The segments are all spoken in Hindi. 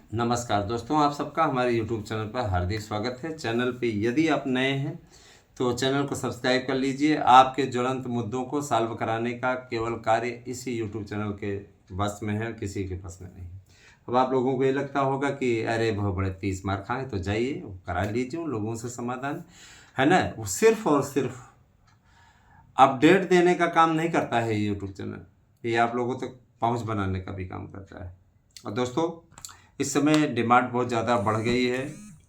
नमस्कार दोस्तों, आप सबका हमारे YouTube चैनल पर हार्दिक स्वागत है। चैनल पे यदि आप नए हैं तो चैनल को सब्सक्राइब कर लीजिए। आपके ज्वलंत मुद्दों को सॉल्व कराने का केवल कार्य इसी YouTube चैनल के बस में है, किसी के बस में नहीं। अब आप लोगों को ये लगता होगा कि अरे बहुत बड़े 30 मार खाएँ, तो जाइए वो करा लीजिए उन लोगों से समाधान, है ना। वो सिर्फ और सिर्फ अपडेट देने का काम नहीं करता है ये यूट्यूब चैनल, ये आप लोगों तक पहुंच बनाने का भी काम करता है। और दोस्तों, इस समय डिमांड बहुत ज़्यादा बढ़ गई है,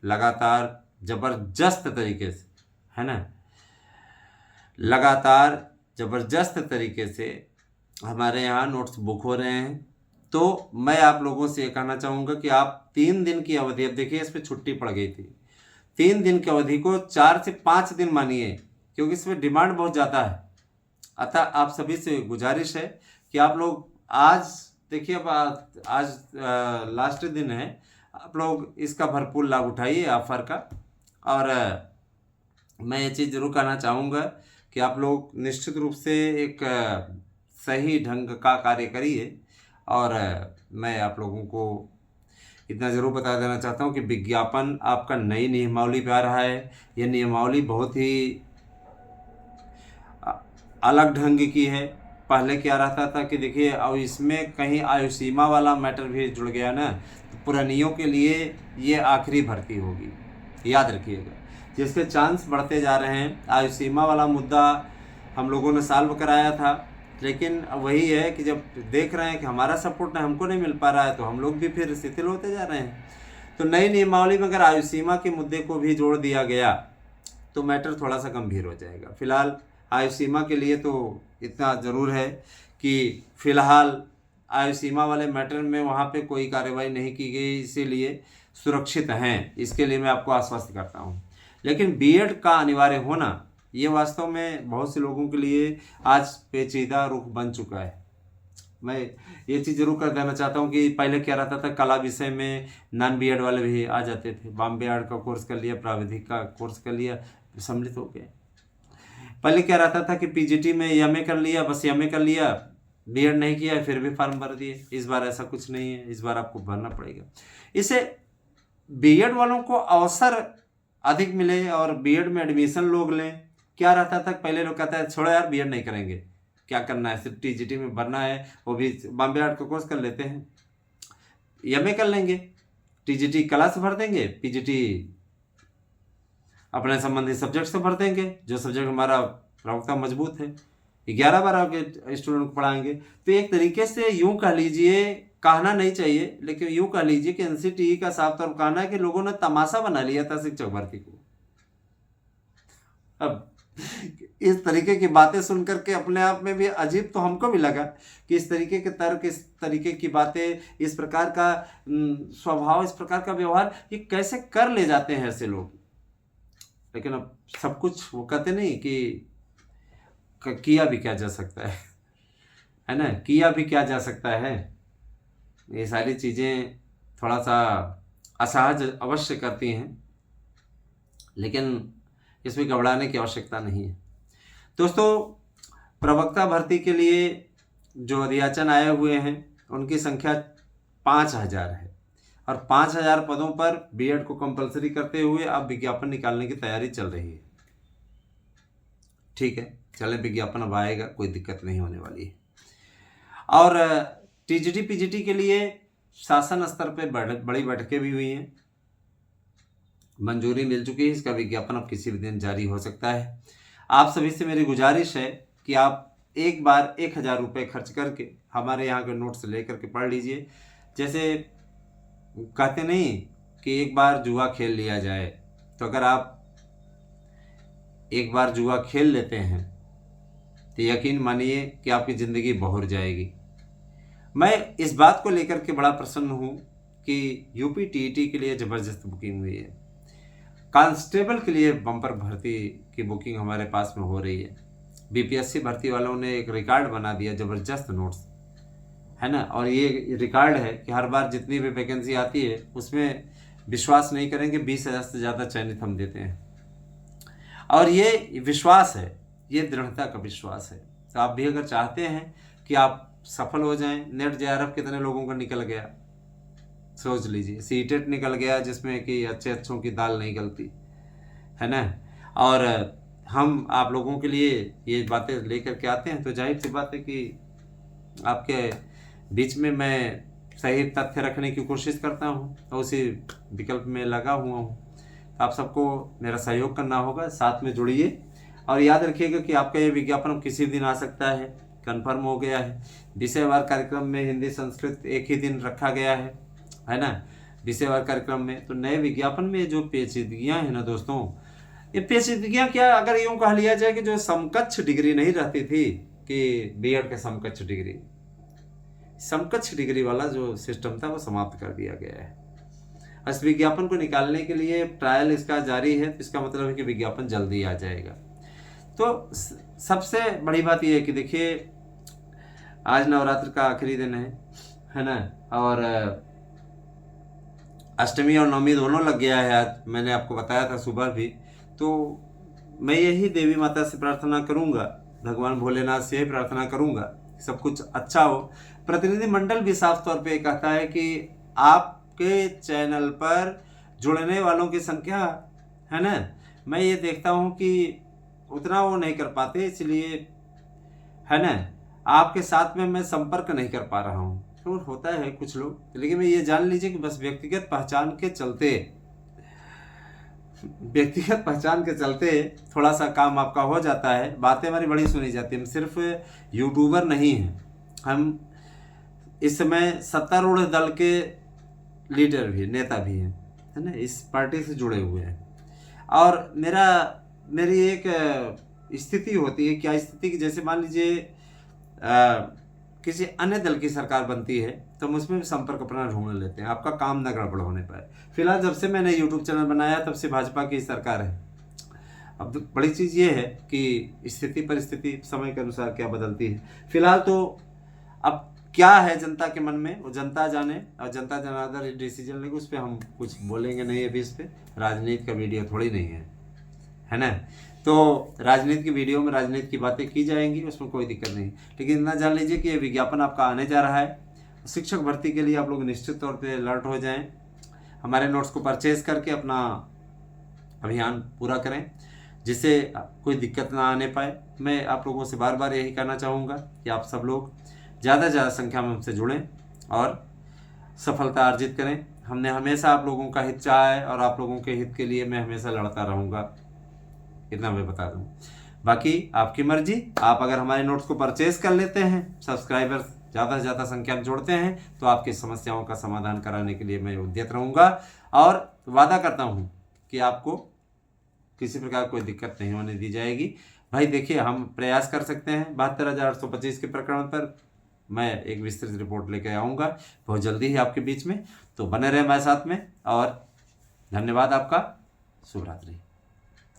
लगातार ज़बरदस्त तरीके से, है ना, लगातार ज़बरदस्त तरीके से हमारे यहाँ नोट्स बुक हो रहे हैं। तो मैं आप लोगों से ये कहना चाहूँगा कि आप 3 दिन की अवधि, अब देखिए इस पर छुट्टी पड़ गई थी, 3 दिन की अवधि को 4 से 5 दिन मानिए, क्योंकि इसमें डिमांड बहुत ज़्यादा है। अतः आप सभी से गुजारिश है कि आप लोग आज देखिए, अब आज लास्ट दिन है, आप लोग इसका भरपूर लाभ उठाइए ऑफर का। और मैं ये चीज़ ज़रूर कहना चाहूँगा कि आप लोग निश्चित रूप से एक सही ढंग का कार्य करिए। और मैं आप लोगों को इतना ज़रूर बता देना चाहता हूँ कि विज्ञापन आपका नई नियमावली पे आ रहा है। ये नियमावली बहुत ही अलग ढंग की है। पहले क्या रहता था कि देखिए, अब इसमें कहीं आयु सीमा वाला मैटर भी जुड़ गया ना, तो पुरानियों के लिए ये आखिरी भर्ती होगी, याद रखिएगा। जिसके चांस बढ़ते जा रहे हैं, आयु सीमा वाला मुद्दा हम लोगों ने सॉल्व कराया था, लेकिन वही है कि जब देख रहे हैं कि हमारा सपोर्ट हमको नहीं मिल पा रहा है, तो हम लोग भी फिर शिथिल होते जा रहे हैं। तो नई नियमावली में अगर आयु सीमा के मुद्दे को भी जोड़ दिया गया तो मैटर थोड़ा सा गंभीर हो जाएगा। फिलहाल आयु सीमा के लिए तो इतना ज़रूर है कि फ़िलहाल आयु सीमा वाले मैटर में वहाँ पे कोई कार्रवाई नहीं की गई, इसीलिए सुरक्षित हैं। इसके लिए मैं आपको आश्वस्त करता हूँ। लेकिन बीएड का अनिवार्य होना ये वास्तव में बहुत से लोगों के लिए आज पेचीदा रुख बन चुका है। मैं ये चीज़ जरूर कर देना चाहता हूँ कि पहले क्या रहता था, कला विषय में नॉन बीएड वाले भी आ जाते थे, बॉम्बे आर्ट का कोर्स कर लिया, प्राविधिक का कोर्स कर लिया, सम्मिलित हो गए। पहले क्या रहता था कि पीजीटी में एमए कर लिया, बस एमए कर लिया, बीएड नहीं किया, फिर भी फॉर्म भर दिए। इस बार ऐसा कुछ नहीं है, इस बार आपको भरना पड़ेगा। इससे बीएड वालों को अवसर अधिक मिले और बीएड में एडमिशन लोग लें। क्या रहता था, पहले लोग कहता है छोड़ो यार बीएड नहीं करेंगे, क्या करना है, सिर्फ टीजीटी में भरना है, वो भी बॉम्बे आर्ट का कोर्स कर लेते हैं, एमए कर लेंगे, टीजीटी क्लास भर देंगे, पीजीटी अपने संबंधित सब्जेक्ट से भर देंगे, जो सब्जेक्ट हमारा प्रवक्ता मजबूत है, 11-12 के स्टूडेंट को पढ़ाएंगे। तो एक तरीके से यूं कह लीजिए, कहना नहीं चाहिए लेकिन यूं कह लीजिए कि एनसीटीई का साफ तौर पर कहना है कि लोगों ने तमाशा बना लिया था शिक्षक भर्ती को। अब इस तरीके की बातें सुन करके अपने आप में भी अजीब तो हमको भी लगा कि इस तरीके के तर्क, इस तरीके की बातें, इस प्रकार का स्वभाव, इस प्रकार का व्यवहार ये कैसे कर ले जाते हैं ऐसे लोग। लेकिन अब सब कुछ वो कहते नहीं कि किया भी क्या जा सकता है ना, किया भी क्या जा सकता है। ये सारी चीज़ें थोड़ा सा असहज अवश्य करती हैं, लेकिन इसमें घबराने की आवश्यकता नहीं है। दोस्तों, प्रवक्ता भर्ती के लिए जो अध्याचन आए हुए हैं उनकी संख्या 5000 है और 5000 पदों पर बीएड को कंपलसरी करते हुए अब विज्ञापन निकालने की तैयारी चल रही है। ठीक है, चले, विज्ञापन अब आएगा, कोई दिक्कत नहीं होने वाली है। और टीजीटी पीजीटी के लिए शासन स्तर पे बड़ी बैठकें भी हुई हैं, मंजूरी मिल चुकी है, इसका विज्ञापन अब किसी भी दिन जारी हो सकता है। आप सभी से मेरी गुजारिश है कि आप एक बार 1000 रुपये खर्च करके हमारे यहाँ के नोट्स लेकर के पढ़ लीजिए। जैसे कहते नहीं कि एक बार जुआ खेल लिया जाए, तो अगर आप एक बार जुआ खेल लेते हैं तो यकीन मानिए कि आपकी ज़िंदगी बहुर जाएगी। मैं इस बात को लेकर के बड़ा प्रसन्न हूँ कि यूपी टीईटी के लिए ज़बरदस्त बुकिंग हुई है, कांस्टेबल के लिए बम्पर भर्ती की बुकिंग हमारे पास में हो रही है, बीपीएससी भर्ती वालों ने एक रिकॉर्ड बना दिया, ज़बरदस्त नोट्स, है ना। और ये रिकॉर्ड है कि हर बार जितनी भी वैकेंसी आती है उसमें विश्वास नहीं करेंगे 20,000 से ज़्यादा चयनित हम देते हैं। और ये विश्वास है, ये दृढ़ता का विश्वास है। तो आप भी अगर चाहते हैं कि आप सफल हो जाएं, नेट जेआरएफ कितने लोगों का निकल गया, सोच लीजिए, सीटेट निकल गया जिसमें कि अच्छों की दाल नहीं गलती, है ना। और हम आप लोगों के लिए ये बातें लेकर के आते हैं, तो जाहिर सी बात है कि आपके बीच में मैं सही तथ्य रखने की कोशिश करता हूँ और उसी विकल्प में लगा हुआ हूँ। आप सबको मेरा सहयोग करना होगा, साथ में जुड़िए और याद रखिएगा कि आपका ये विज्ञापन किसी दिन आ सकता है, कंफर्म हो गया है। विषयवार कार्यक्रम में हिंदी संस्कृत एक ही दिन रखा गया है ना, विषयवार कार्यक्रम में। तो नए विज्ञापन में जो पेचीदगियाँ हैं ना दोस्तों, ये पेचीदगियाँ क्या, अगर यूँ कहा लिया जाए कि जो समकक्ष डिग्री नहीं रहती थी कि बीएड के समकक्ष डिग्री वाला जो सिस्टम था वो समाप्त कर दिया गया है। इस विज्ञापन को निकालने के लिए ट्रायल इसका जारी है, तो इसका मतलब है कि विज्ञापन जल्दी आ जाएगा। तो सबसे बड़ी बात यह है कि देखिए आज नवरात्र का आखिरी दिन है ना, और अष्टमी और नवमी दोनों लग गया है आज, मैंने आपको बताया था सुबह भी। तो मैं यही देवी माता से प्रार्थना करूंगा, भगवान भोलेनाथ से यही प्रार्थना करूंगा सब कुछ अच्छा हो। प्रतिनिधि मंडल भी साफ तौर पे कहता है कि आपके चैनल पर जुड़ने वालों की संख्या है ना, मैं ये देखता हूँ कि उतना वो नहीं कर पाते, इसलिए है ना आपके साथ में मैं संपर्क नहीं कर पा रहा हूँ। तो होता है कुछ लोग, लेकिन मैं ये जान लीजिए कि बस व्यक्तिगत पहचान के चलते थोड़ा सा काम आपका हो जाता है, बातें हमारी बड़ी सुनी जाती है। हम सिर्फ यूट्यूबर नहीं हैं, हम इस समय सत्तारूढ़ दल के लीडर भी, नेता भी हैं, है ना, इस पार्टी से जुड़े हुए हैं। और मेरी एक स्थिति होती है, क्या स्थिति की, जैसे मान लीजिए किसी अन्य दल की सरकार बनती है तो हम उसमें भी संपर्क अपना ढूंढ लेते हैं, आपका काम न गड़बड़ होने पाए। फिलहाल जब से मैंने यूट्यूब चैनल बनाया तब से भाजपा की सरकार है। अब बड़ी चीज़ ये है कि स्थिति परिस्थिति समय के अनुसार क्या बदलती है। फिलहाल तो अब क्या है जनता के मन में वो जनता जाने, और जनता जनार्दन डिसीजन लेगी, उस पर हम कुछ बोलेंगे नहीं। अभी इस पर राजनीति का वीडियो थोड़ी नहीं है ना। तो राजनीति की वीडियो में राजनीति की बातें की जाएंगी, उसमें कोई दिक्कत नहीं। लेकिन इतना जान लीजिए कि ये विज्ञापन आपका आने जा रहा है। शिक्षक भर्ती के लिए आप लोग निश्चित तौर पे अलर्ट हो जाएं, हमारे नोट्स को परचेज करके अपना अभियान पूरा करें, जिससे कोई दिक्कत ना आने पाए। मैं आप लोगों से बार बार यही कहना चाहूँगा कि आप सब लोग ज़्यादा से ज़्यादा संख्या में हमसे जुड़ें और सफलता अर्जित करें। हमने हमेशा आप लोगों का हित चाहा है और आप लोगों के हित के लिए मैं हमेशा लड़ता रहूँगा, इतना मैं बता दूं। बाकी आपकी मर्जी, आप अगर हमारे नोट्स को परचेज कर लेते हैं, सब्सक्राइबर ज़्यादा से ज़्यादा संख्या में जोड़ते हैं, तो आपकी समस्याओं का समाधान कराने के लिए मैं उद्यत रहूँगा और वादा करता हूँ कि आपको किसी प्रकार कोई दिक्कत नहीं होने दी जाएगी। भाई देखिए, हम प्रयास कर सकते हैं 72,825 के प्रकरण पर मैं एक विस्तृत रिपोर्ट लेकर आऊँगा बहुत जल्दी ही आपके बीच में। तो बने रहे हमारे साथ में, और धन्यवाद आपका। शुभ रात्रि।